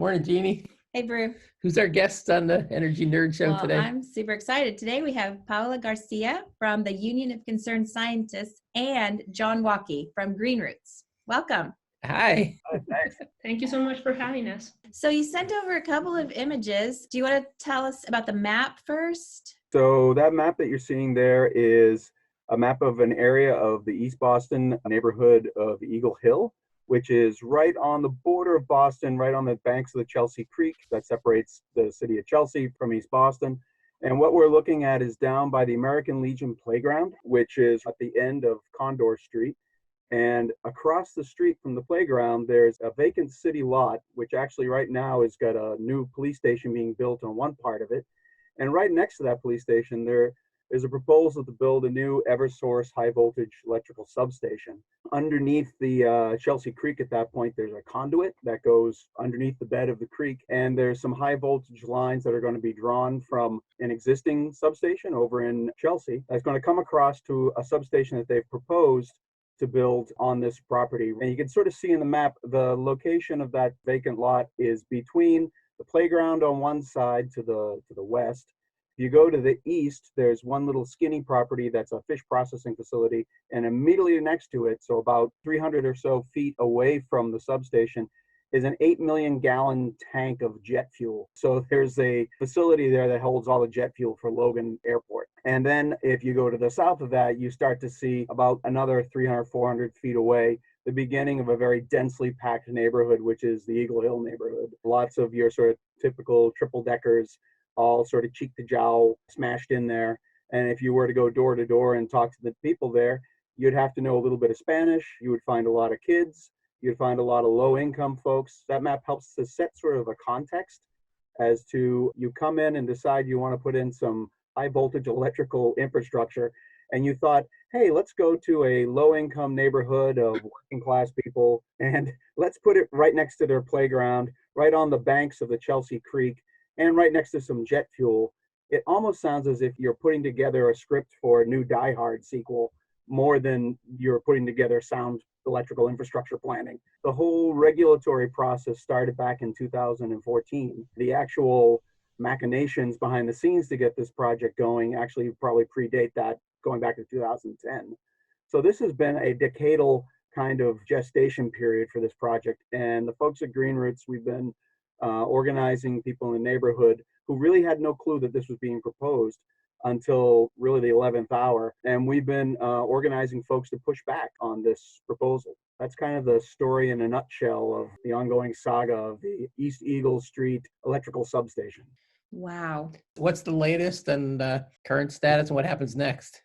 Morning, Jeannie. Hey, Brew. Who's our guest on the Energy Nerd Show today? I'm super excited. Today we have Paula García from the Union of Concerned Scientists and John Walkey from Green Roots. Welcome. Hi. Oh, thanks. Thank you so much for having us. So you sent over a couple of images. Do you want to tell us about the map first? So that map that you're seeing there is a map of an area of the East Boston neighborhood of Eagle Hill, which is right on the border of Boston, right on the banks of the Chelsea Creek that separates the city of Chelsea from East Boston. And what we're looking at is down by the American Legion Playground, which is at the end of Condor Street. And across the street from the playground, there's a vacant city lot, which actually right now has got a new police station being built on one part of it. And right next to that police station, there is a proposal to build a new Eversource high voltage electrical substation. Underneath the Chelsea Creek at that point, there's a conduit that goes underneath the bed of the creek. And there's some high voltage lines that are going to be drawn from an existing substation over in Chelsea that's going to come across to a substation that they've proposed to build on this property. And you can sort of see in the map, the location of that vacant lot is between the playground on one side to the west. If you go to the east, there's one little skinny property that's a fish processing facility, and immediately next to it, so about 300 or so feet away from the substation, is an 8 million gallon tank of jet fuel. So there's a facility there that holds all the jet fuel for Logan Airport. And then if you go to the south of that, you start to see about another 300, 400 feet away, the beginning of a very densely packed neighborhood, which is the Eagle Hill neighborhood. Lots of your sort of typical triple deckers, all sort of cheek to jowl, smashed in there. And if you were to go door to door and talk to the people there, you'd have to know a little bit of Spanish. You would find a lot of kids. You'd find a lot of low income folks. That map helps to set sort of a context as to you come in and decide you want to put in some high voltage electrical infrastructure. And you thought, hey, let's go to a low income neighborhood of working class people and let's put it right next to their playground, right on the banks of the Chelsea Creek, and right next to some jet fuel. It almost sounds as if you're putting together a script for a new Die Hard sequel more than you're putting together sound electrical infrastructure planning. The whole regulatory process started back in 2014. The actual machinations behind the scenes to get this project going actually probably predate that, going back to 2010. So this has been a decadal kind of gestation period for this project. And the folks at Green Roots, we've been organizing people in the neighborhood who really had no clue that this was being proposed until really the 11th hour. And we've been organizing folks to push back on this proposal. That's kind of the story in a nutshell of the ongoing saga of the East Eagle Street electrical substation. Wow. What's the latest and current status and what happens next?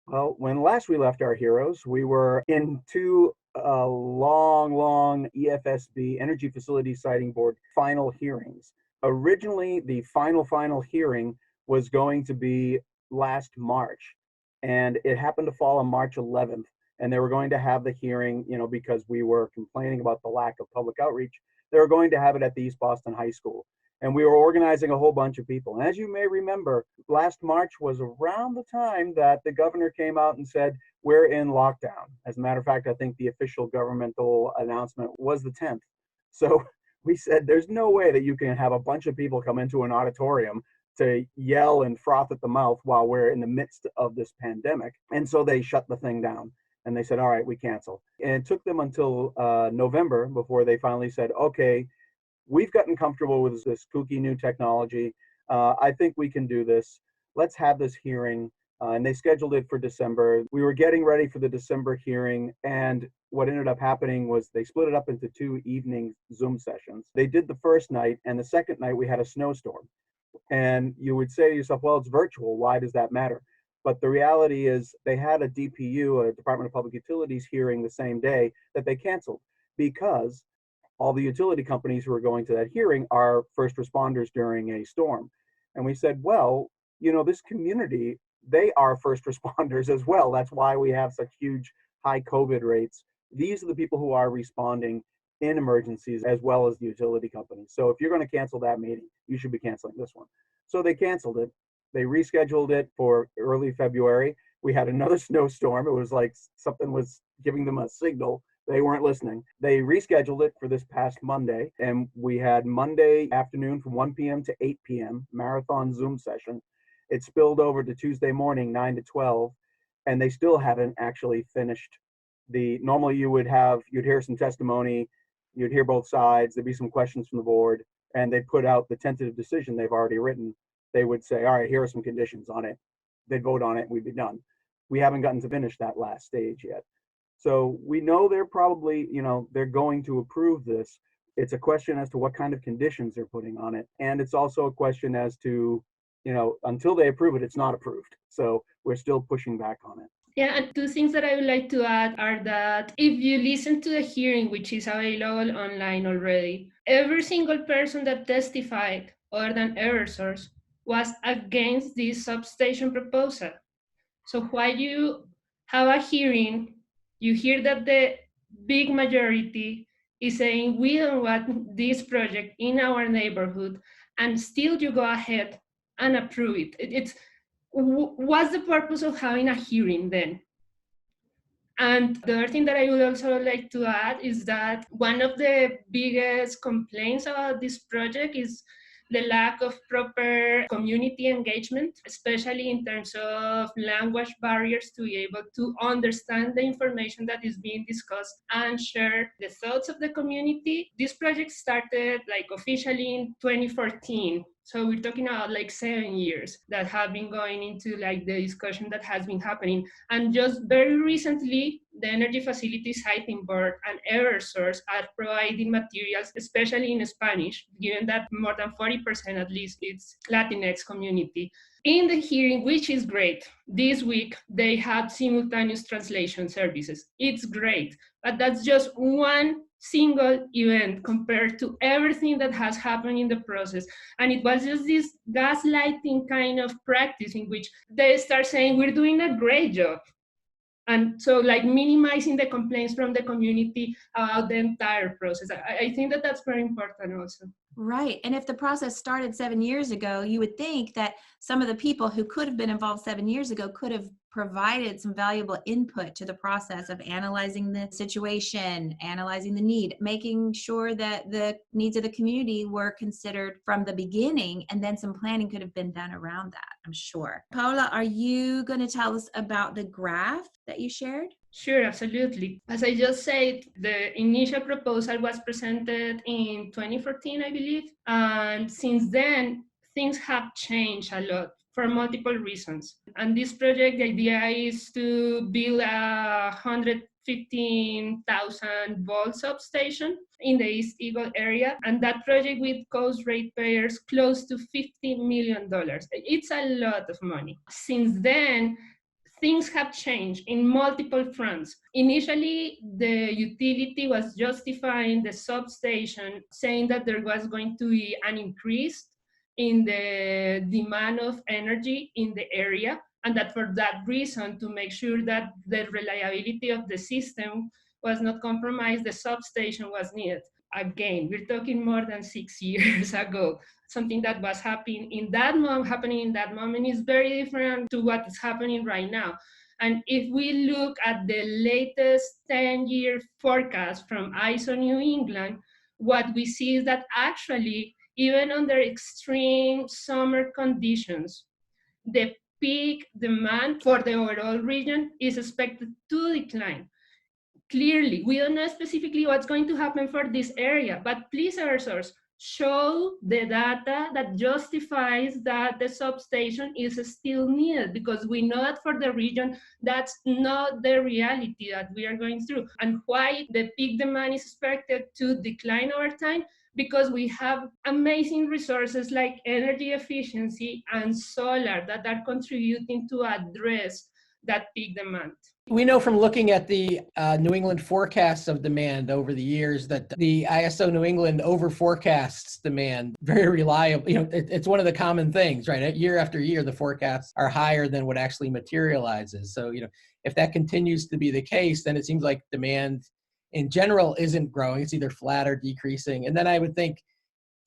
Well, when last we left our heroes, we were in two long EFSB, Energy Facility Siting Board, final hearings. Originally, the final hearing was going to be last March, and it happened to fall on March 11th. And they were going to have the hearing, because we were complaining about the lack of public outreach. They were going to have it at the East Boston High School. And we were organizing a whole bunch of people. And as you may remember, last March was around the time that the governor came out and said, we're in lockdown. As a matter of fact, I think the official governmental announcement was the 10th. So we said, there's no way that you can have a bunch of people come into an auditorium to yell and froth at the mouth while we're in the midst of this pandemic. And so they shut the thing down. And they said, all right, we cancel. And it took them until November before they finally said, okay, we've gotten comfortable with this kooky new technology. I think we can do this. Let's have this hearing. And they scheduled it for December. We were getting ready for the December hearing. And what ended up happening was they split it up into 2 evening Zoom sessions. They did the first night, and the second night we had a snowstorm. And you would say to yourself, well, it's virtual. Why does that matter? But the reality is they had a DPU, a Department of Public Utilities hearing the same day that they canceled because all the utility companies who are going to that hearing are first responders during a storm. And we said, well, this community, they are first responders as well. That's why we have such huge high COVID rates. These are the people who are responding in emergencies as well as the utility companies. So if you're going to cancel that meeting, you should be canceling this one. So they canceled it. They rescheduled it for early February. We had another snowstorm. It was like something was giving them a signal They weren't listening. They rescheduled it for this past Monday, and we had Monday afternoon from 1 p.m. to 8 p.m. marathon Zoom session. It spilled over to Tuesday morning, 9 to 12, and they still haven't actually finished. Normally you'd hear some testimony, you'd hear both sides, there'd be some questions from the board, and they'd put out the tentative decision they've already written. They would say, all right, here are some conditions on it. They'd vote on it, we'd be done. We haven't gotten to finish that last stage yet. So we know they're probably, they're going to approve this. It's a question as to what kind of conditions they're putting on it. And it's also a question as to, until they approve it, it's not approved. So we're still pushing back on it. Yeah, and two things that I would like to add are that if you listen to the hearing, which is available online already, every single person that testified, other than Eversource, was against this substation proposal. So while you have a hearing, you hear that the big majority is saying, we don't want this project in our neighborhood, and still you go ahead and approve it. What's the purpose of having a hearing then? And the other thing that I would also like to add is that one of the biggest complaints about this project is the lack of proper community engagement, especially in terms of language barriers to be able to understand the information that is being discussed and share the thoughts of the community. This project started officially in 2014. So we're talking about 7 years that have been going into the discussion that has been happening. And just very recently, the Energy Facility Siting Board and Eversource are providing materials, especially in Spanish, given that more than 40% at least it's Latinx community. In the hearing, which is great, this week they had simultaneous translation services. It's great, but that's just one single event compared to everything that has happened in the process. And it was just this gaslighting kind of practice in which they start saying, we're doing a great job. And so minimizing the complaints from the community about the entire process. I think that that's very important also. Right. And if the process started 7 years ago, you would think that some of the people who could have been involved 7 years ago could have provided some valuable input to the process of analyzing the situation, analyzing the need, making sure that the needs of the community were considered from the beginning, and then some planning could have been done around that, I'm sure. Paula, are you going to tell us about the graph that you shared? Sure, absolutely. As I just said, the initial proposal was presented in 2014, I believe. And since then, things have changed a lot for multiple reasons. And this project, the idea is to build a 115,000 volt substation in the East Eagle area. And that project will cost ratepayers close to $50 million. It's a lot of money. Since then, things have changed in multiple fronts. Initially, the utility was justifying the substation, saying that there was going to be an increase in the demand of energy in the area, and that for that reason, to make sure that the reliability of the system was not compromised, the substation was needed. Again, we're talking more than 6 years ago. Something that was happening in that moment is very different to what is happening right now. And if we look at the latest 10-year forecast from ISO New England, what we see is that actually, even under extreme summer conditions, the peak demand for the overall region is expected to decline. Clearly, we don't know specifically what's going to happen for this area, but please, Eversource, show the data that justifies that the substation is still needed, because we know that for the region, that's not the reality that we are going through. And why the peak demand is expected to decline over time? Because we have amazing resources like energy efficiency and solar that are contributing to address that peak demand. We know from looking at the New England forecasts of demand over the years that the ISO New England over forecasts demand very reliable. It's one of the common things, right? Year after year, the forecasts are higher than what actually materializes. So, if that continues to be the case, then it seems like demand in general isn't growing. It's either flat or decreasing. And then I would think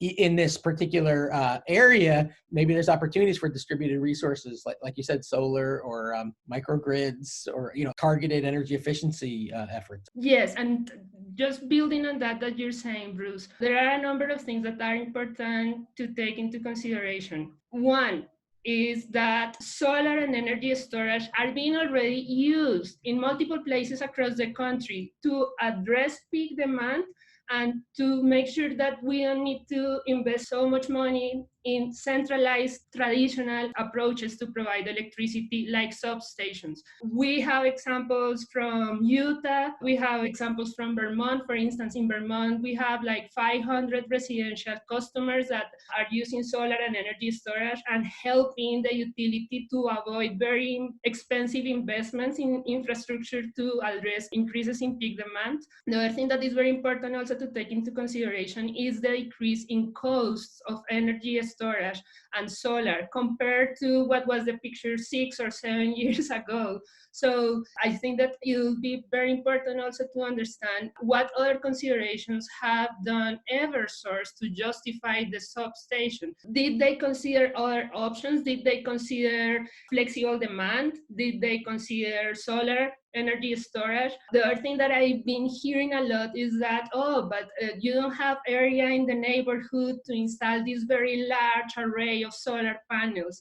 in this particular area, maybe there's opportunities for distributed resources, like you said, solar or microgrids or targeted energy efficiency efforts. Yes, and just building on that you're saying, Bruce, there are a number of things that are important to take into consideration. One is that solar and energy storage are being already used in multiple places across the country to address peak demand and to make sure that we don't need to invest so much money in centralized traditional approaches to provide electricity like substations. We have examples from Utah, we have examples from Vermont. For instance, in Vermont, we have like 500 residential customers that are using solar and energy storage and helping the utility to avoid very expensive investments in infrastructure to address increases in peak demand. The other thing that is very important also to take into consideration is the decrease in costs of energy storage and solar compared to what was the picture 6 or 7 years ago. So I think that it will be very important also to understand what other considerations have done Eversource to justify the substation. Did they consider other options? Did they consider flexible demand? Did they consider solar energy storage? The other thing that I've been hearing a lot is that, but you don't have area in the neighborhood to install this very large array of solar panels.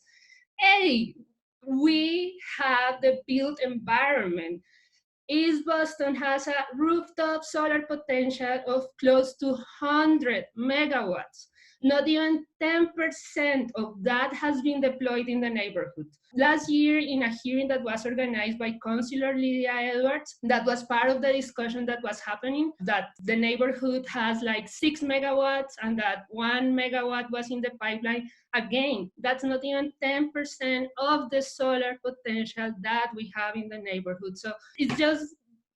Hey, we have the built environment. East Boston has a rooftop solar potential of close to 100 megawatts. Not even 10% of that has been deployed in the neighborhood. Last year, in a hearing that was organized by Councillor Lydia Edwards, that was part of the discussion that was happening, that the neighborhood has like 6 megawatts and that 1 megawatt was in the pipeline. Again, that's not even 10% of the solar potential that we have in the neighborhood. So it's just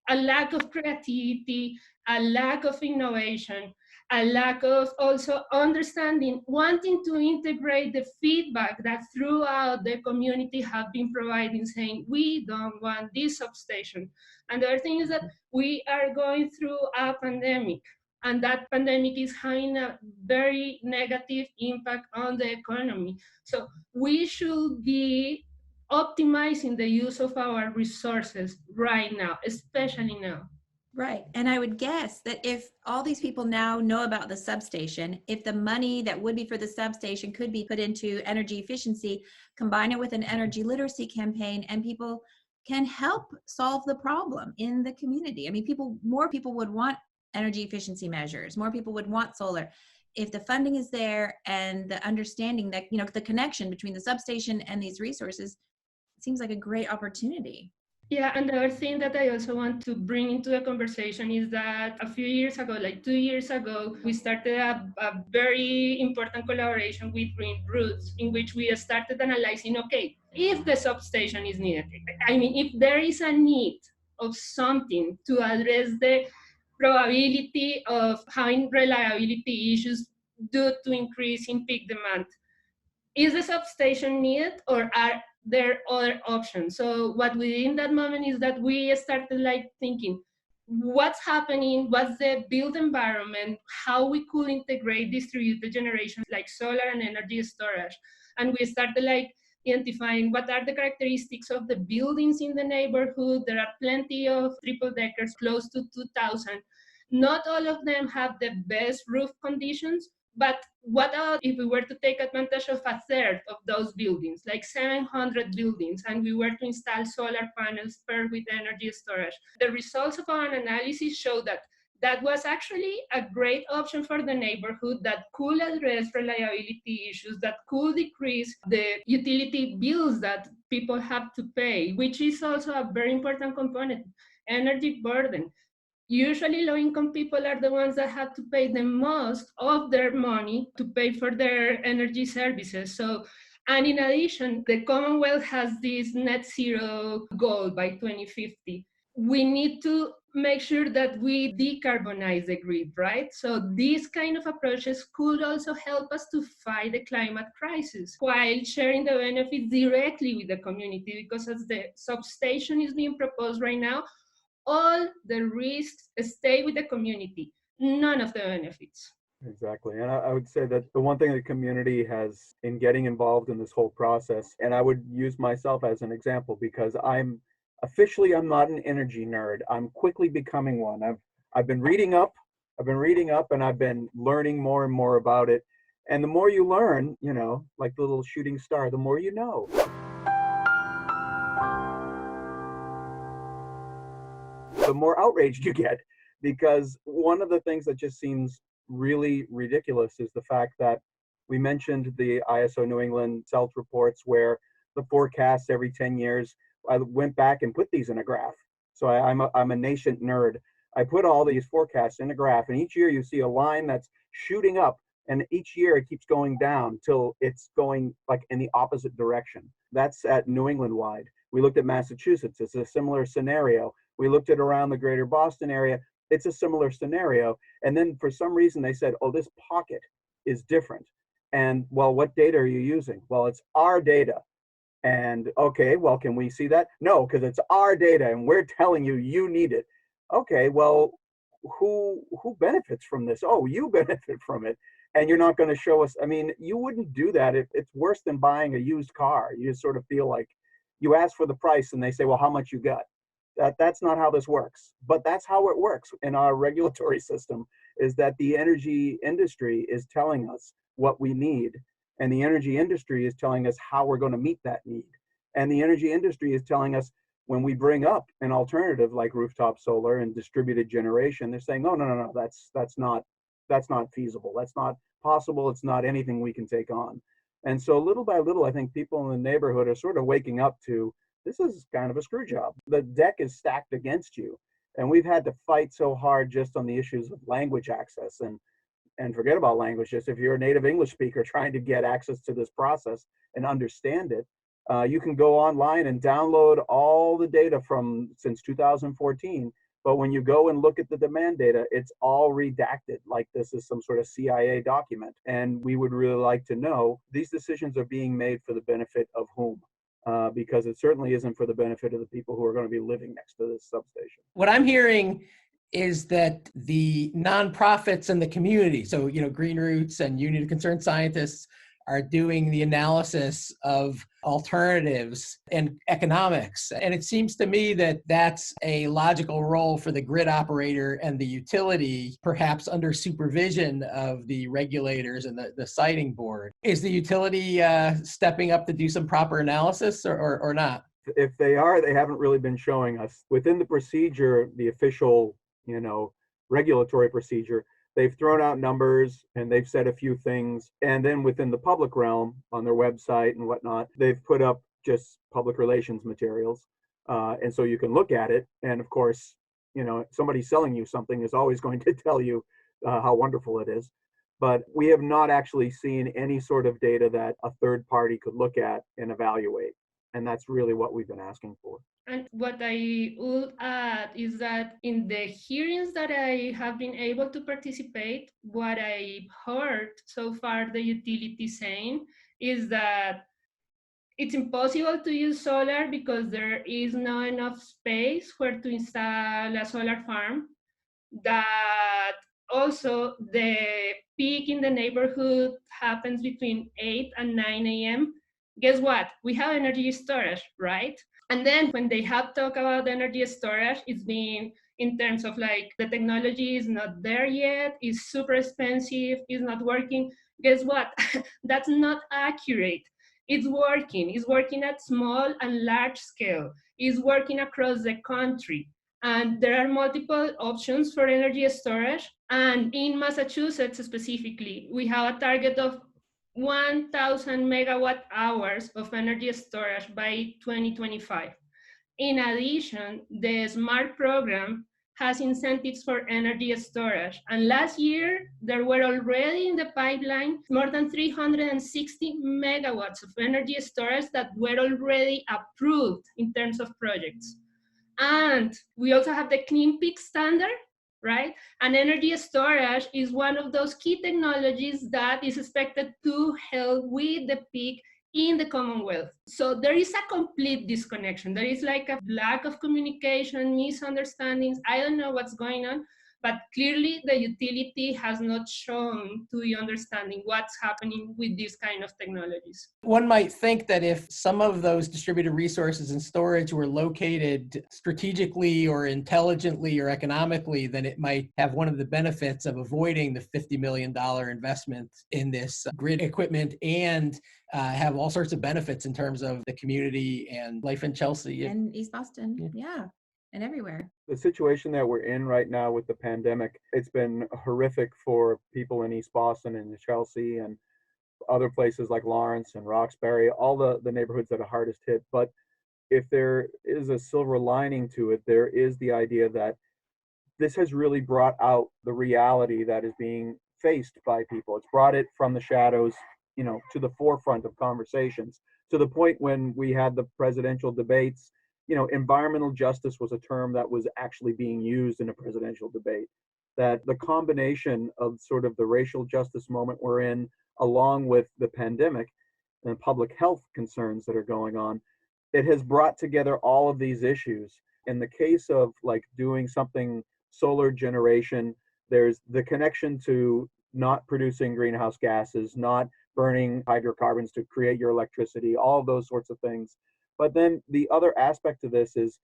a lack of creativity, a lack of innovation, a lack of also understanding, wanting to integrate the feedback that throughout the community have been providing, saying, we don't want this substation. And the other thing is that we are going through a pandemic, and that pandemic is having a very negative impact on the economy. So we should be optimizing the use of our resources right now, especially now. Right. And I would guess that if all these people now know about the substation, if the money that would be for the substation could be put into energy efficiency, combine it with an energy literacy campaign, and people can help solve the problem in the community. I mean, more people would want energy efficiency measures, more people would want solar. If the funding is there and the understanding that, the connection between the substation and these resources, it seems like a great opportunity. Yeah, and the other thing that I also want to bring into the conversation is that a few years ago, like 2 years ago, we started a very important collaboration with Green Roots, in which we started analyzing, okay, if the substation is needed, if there is a need of something to address the probability of having reliability issues due to increase in peak demand, is the substation needed, or are there other options? So what we did in that moment is that we started thinking, what's happening, what's the built environment, how we could integrate distributed generation like solar and energy storage. And we started identifying what are the characteristics of the buildings in the neighborhood. There are plenty of triple deckers, close to 2,000. Not all of them have the best roof conditions, but what if we were to take advantage of a third of those buildings, like 700 buildings, and we were to install solar panels paired with energy storage? The results of our analysis show that that was actually a great option for the neighborhood that could address reliability issues, that could decrease the utility bills that people have to pay, which is also a very important component, energy burden. Usually low-income people are the ones that have to pay the most of their money to pay for their energy services. And in addition, the Commonwealth has this net zero goal by 2050. We need to make sure that we decarbonize the grid, right? So these kind of approaches could also help us to fight the climate crisis while sharing the benefits directly with the community, because as the substation is being proposed right now, all the risks stay with the community, none of the benefits. Exactly. And I would say that the one thing the community has in getting involved in this whole process, and I would use myself as an example because I'm not an energy nerd. I'm quickly becoming one. I've been reading up, and I've been learning more and more about it. And the more you learn, like the little shooting star, the more you know. The more outraged you get, because one of the things that just seems really ridiculous is the fact that we mentioned the ISO New England SELT reports where the forecasts every 10 years. I went back and put these in a graph. So I'm a nascent nerd. I put all these forecasts in a graph, and each year you see a line that's shooting up, and each year it keeps going down till it's going like in the opposite direction. That's at New England wide. We looked at Massachusetts. It's a similar scenario. We looked at around the greater Boston area. It's a similar scenario. And then for some reason they said, oh, this pocket is different. And well, what data are you using? Well, it's our data. And okay, well, can we see that? No, because it's our data and we're telling you you need it. Okay, well, who benefits from this? Oh, you benefit from it. And you're not going to show us. I mean, you wouldn't do that. It's worse than buying a used car. You just sort of feel like you ask for the price and they say, well, how much you got? That's not how this works. But that's how it works in our regulatory system, is that the energy industry is telling us what we need. And the energy industry is telling us how we're going to meet that need. And the energy industry is telling us when we bring up an alternative like rooftop solar and distributed generation, they're saying, no, that's not feasible. That's not possible. It's not anything we can take on. And so little by little, I think people in the neighborhood are sort of waking up to, this is kind of a screw job. The deck is stacked against you. And we've had to fight so hard just on the issues of language access, and forget about language. Just if you're a native English speaker trying to get access to this process and understand it, you can go online and download all the data from since 2014. But when you go and look at the demand data, it's all redacted like this is some sort of CIA document. And we would really like to know these decisions are being made for the benefit of whom? Because it certainly isn't for the benefit of the people who are going to be living next to this substation. What I'm hearing is that the nonprofits and the community, so Green Roots and Union of Concerned Scientists, are doing the analysis of alternatives and economics. And it seems to me that that's a logical role for the grid operator and the utility, perhaps under supervision of the regulators and the siting board. Is the utility stepping up to do some proper analysis or not? If they are, they haven't really been showing us. Within the procedure, the official, regulatory procedure, they've thrown out numbers and they've said a few things. And then within the public realm, on their website and whatnot, they've put up just public relations materials. And so you can look at it. And of course, somebody selling you something is always going to tell you how wonderful it is. But we have not actually seen any sort of data that a third party could look at and evaluate. And that's really what we've been asking for. And what I would add is that in the hearings that I have been able to participate, what I've heard so far the utility saying is that it's impossible to use solar because there is not enough space where to install a solar farm. That also the peak in the neighborhood happens between 8 and 9 a.m. Guess what? We have energy storage, right? And then when they have talked about energy storage, it's been in terms of like the technology is not there yet, it's super expensive, it's not working. Guess what? That's not accurate. It's working. It's working at small and large scale. It's working across the country. And there are multiple options for energy storage. And in Massachusetts specifically, we have a target of 1,000 megawatt hours of energy storage by 2025. In addition, the SMART program has incentives for energy storage. And last year, there were already in the pipeline more than 360 megawatts of energy storage that were already approved in terms of projects. And we also have the Clean Peak standard, right? And energy storage is one of those key technologies that is expected to help with the peak in the Commonwealth. So there is a complete disconnection. There is like a lack of communication, misunderstandings. I don't know what's going on, but clearly the utility has not shown to the understanding what's happening with these kind of technologies. One might think that if some of those distributed resources and storage were located strategically or intelligently or economically, then it might have one of the benefits of avoiding the $50 million investment in this grid equipment and have all sorts of benefits in terms of the community and life in Chelsea. And East Boston, yeah, and everywhere. The situation that we're in right now with the pandemic, it's been horrific for people in East Boston and Chelsea and other places like Lawrence and Roxbury, all the neighborhoods that are hardest hit. But if there is a silver lining to it, there is the idea that this has really brought out the reality that is being faced by people. It's brought it from the shadows, to the forefront of conversations, to the point when we had the presidential debates. Environmental justice was a term that was actually being used in a presidential debate. That the combination of sort of the racial justice moment we're in, along with the pandemic and public health concerns that are going on, it has brought together all of these issues. In the case of like doing something solar generation, there's the connection to not producing greenhouse gases, not burning hydrocarbons to create your electricity, all of those sorts of things. But then the other aspect of this is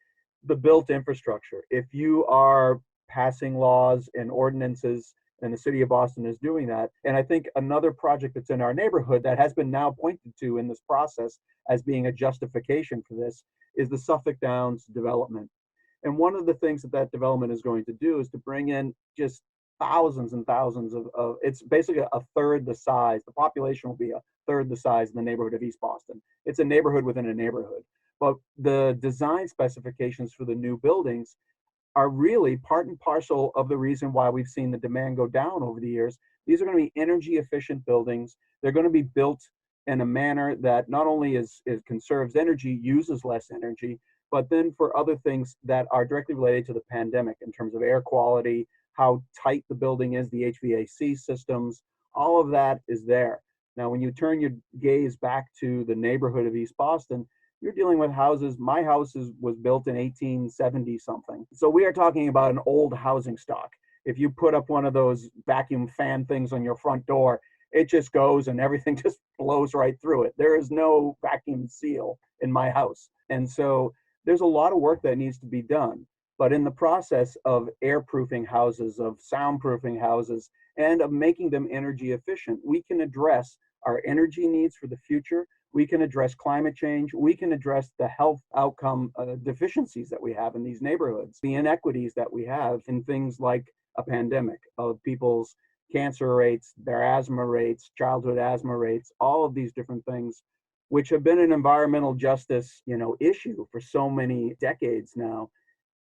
the built infrastructure. If you are passing laws and ordinances, and the city of Boston is doing that. And I think another project that's in our neighborhood that has been now pointed to in this process as being a justification for this is the Suffolk Downs development. And one of the things that development is going to do is to bring in just thousands and thousands of it's basically a third the size. The population will be a third the size in the neighborhood of East Boston. It's a neighborhood within a neighborhood. But the design specifications for the new buildings are really part and parcel of the reason why we've seen the demand go down over the years. These are going to be energy efficient buildings. They're going to be built in a manner that not only is conserves energy, uses less energy, but then for other things that are directly related to the pandemic in terms of air quality, how tight the building is, the HVAC systems, all of that is there. Now, when you turn your gaze back to the neighborhood of East Boston, you're dealing with houses. My house was built in 1870 something. So we are talking about an old housing stock. If you put up one of those vacuum fan things on your front door, it just goes and everything just blows right through it. There is no vacuum seal in my house. And so there's a lot of work that needs to be done. But in the process of airproofing houses, of soundproofing houses, and of making them energy efficient, we can address our energy needs for the future. We can address climate change. We can address the health outcome deficiencies that we have in these neighborhoods, the inequities that we have in things like a pandemic, of people's cancer rates, their asthma rates, childhood asthma rates, all of these different things, which have been an environmental justice, issue for so many decades now.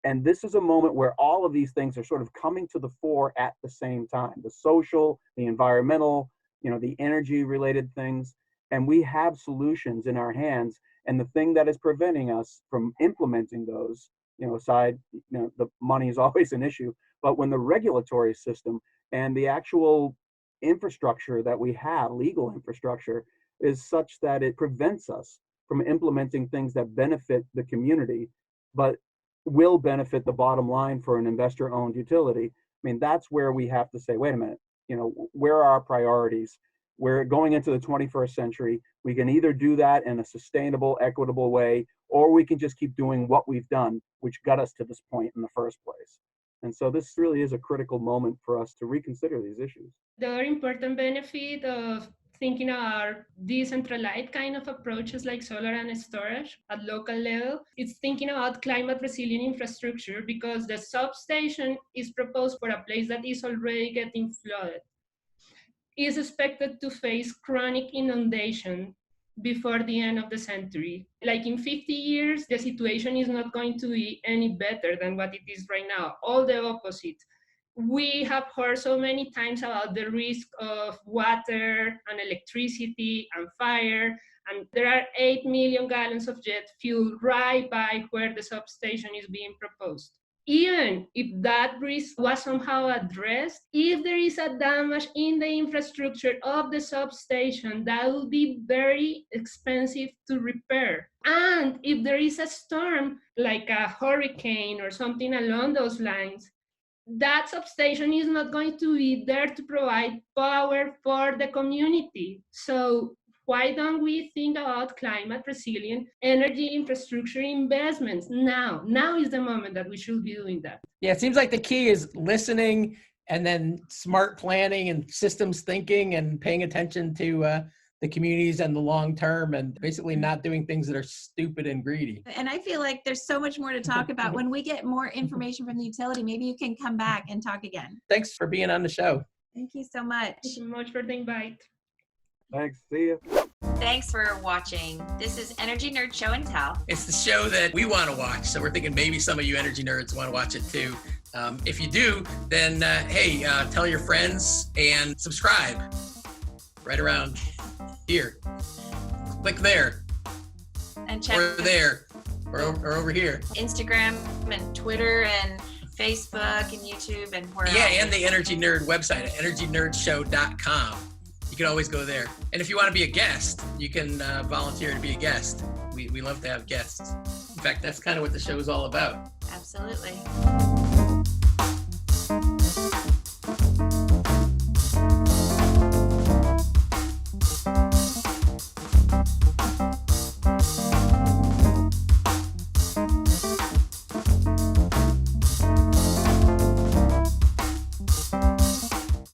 And this is a moment where all of these things are sort of coming to the fore at the same time: the social, the environmental, the energy related things. And we have solutions in our hands. And the thing that is preventing us from implementing those, aside, the money is always an issue, but when the regulatory system and the actual infrastructure that we have, legal infrastructure, is such that it prevents us from implementing things that benefit the community, but will benefit the bottom line for an investor-owned utility. I mean, that's where we have to say, wait a minute, where are our priorities? We're going into the 21st century. We can either do that in a sustainable, equitable way, or we can just keep doing what we've done, which got us to this point in the first place. And so this really is a critical moment for us to reconsider these issues. The other important benefit of thinking about decentralized kind of approaches like solar and storage at local level is thinking about climate resilient infrastructure, because the substation is proposed for a place that is already getting flooded. Is expected to face chronic inundation before the end of the century. Like in 50 years, the situation is not going to be any better than what it is right now, all the opposite. We have heard so many times about the risk of water and electricity and fire, and there are 8 million gallons of jet fuel right by where the substation is being proposed. Even if that risk was somehow addressed, if there is a damage in the infrastructure of the substation, that will be very expensive to repair. And if there is a storm, like a hurricane or something along those lines, that substation is not going to be there to provide power for the community. So why don't we think about climate resilient energy infrastructure investments now? Now is the moment that we should be doing that. Yeah, it seems like the key is listening and then smart planning and systems thinking and paying attention to the communities and the long term, and basically not doing things that are stupid and greedy. And I feel like there's so much more to talk about. When we get more information from the utility, maybe you can come back and talk again. Thanks for being on the show. Thank you so much. Thank you so much for the invite. Thanks. See ya. Thanks for watching. This is Energy Nerd Show and Tell. It's the show that we want to watch, so we're thinking maybe some of you energy nerds want to watch it too. If you do, then hey, tell your friends and subscribe right around here. Click there. And check or there or over here. Instagram and Twitter and Facebook and YouTube and where else? And the Energy Nerd website at energynerdshow.com. You can always go there. And if you want to be a guest, you can volunteer to be a guest. We love to have guests. In fact, that's kind of what the show is all about. Absolutely.